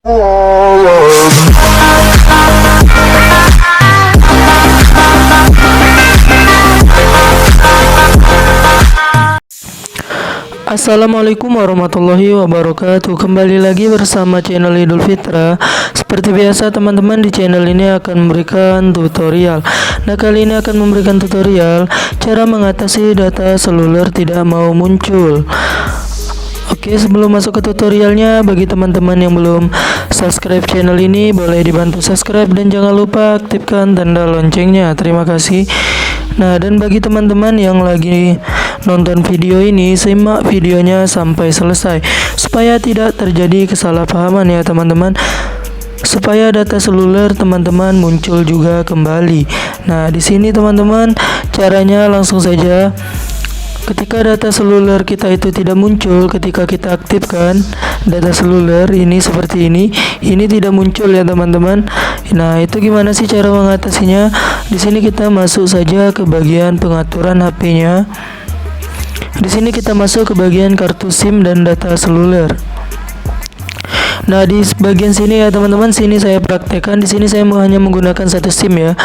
Assalamualaikum warahmatullahi wabarakatuh. Kembali lagi bersama channel Idul Fitra. Seperti biasa teman-teman, di channel ini akan memberikan tutorial. Nah, kali ini akan memberikan tutorial cara mengatasi data seluler tidak mau muncul. Oke, sebelum masuk ke tutorialnya, bagi teman-teman yang belum subscribe channel ini, boleh dibantu subscribe dan jangan lupa aktifkan tanda loncengnya. Terima kasih. Nah, dan bagi teman-teman yang lagi nonton video ini, simak videonya sampai selesai supaya tidak terjadi kesalahpahaman ya teman-teman, supaya data seluler teman-teman muncul juga kembali. Nah, di sini teman-teman, caranya langsung saja. Ketika data seluler kita itu tidak muncul, ketika kita aktifkan data seluler ini seperti ini tidak muncul ya teman-teman. Nah, itu gimana sih cara mengatasinya? Di sini kita masuk saja ke bagian pengaturan HP-nya. Di sini kita masuk ke bagian kartu SIM dan data seluler. Nah, di bagian sini ya teman-teman, sini saya praktekkan. Di sini saya hanya menggunakan satu SIM ya.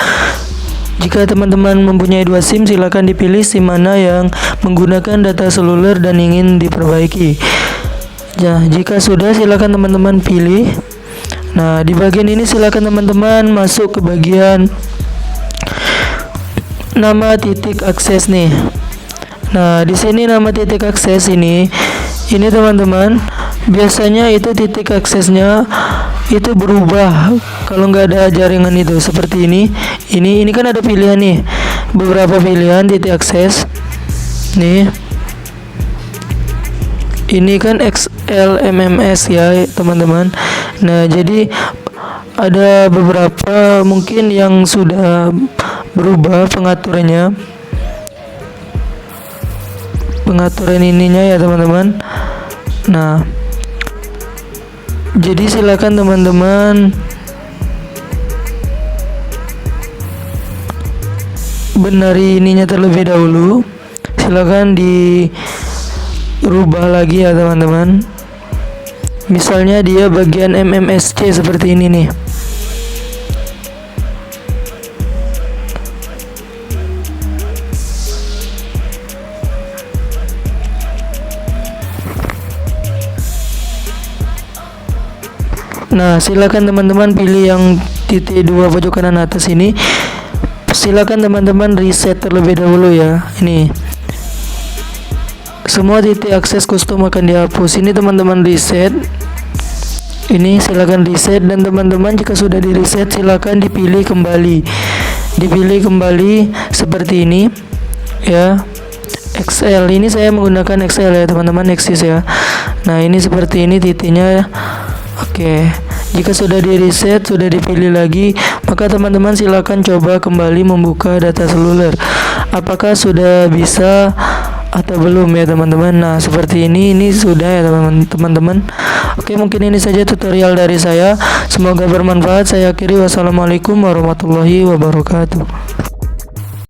Jika teman-teman mempunyai dua SIM, silakan dipilih SIM mana yang menggunakan data seluler dan ingin diperbaiki. Nah, jika sudah, silakan teman-teman pilih. Nah, di bagian ini silakan teman-teman masuk ke bagian nama titik akses nih. Nah, di sini nama titik akses ini teman-teman, biasanya itu titik aksesnya itu berubah kalau nggak ada jaringan itu seperti ini kan ada pilihan nih, beberapa pilihan titik akses nih. Ini kan XL MMS ya teman-teman. Nah, jadi ada beberapa mungkin yang sudah berubah pengaturan ininya ya teman-teman. Nah, jadi silakan teman-teman benari ininya terlebih dahulu. Silakan dirubah lagi ya teman-teman. Misalnya dia bagian MMSC seperti ini nih. Nah, silakan teman-teman pilih yang titik 2 pojok kanan atas ini. Silakan teman-teman reset terlebih dahulu ya. Ini semua titik akses custom akan dihapus. Ini teman-teman reset. Ini silakan reset, dan teman-teman jika sudah di reset silakan dipilih kembali. Dipilih kembali seperti ini ya. XL ini saya menggunakan XL ya teman-teman, Exis ya. Nah, ini seperti ini titiknya. Oke, jika sudah di reset, sudah dipilih lagi, maka teman-teman silakan coba kembali membuka data seluler. Apakah sudah bisa atau belum ya teman-teman? Nah, seperti ini sudah ya teman-teman. Oke, mungkin ini saja tutorial dari saya. Semoga bermanfaat. Saya akhiri, wassalamualaikum warahmatullahi wabarakatuh.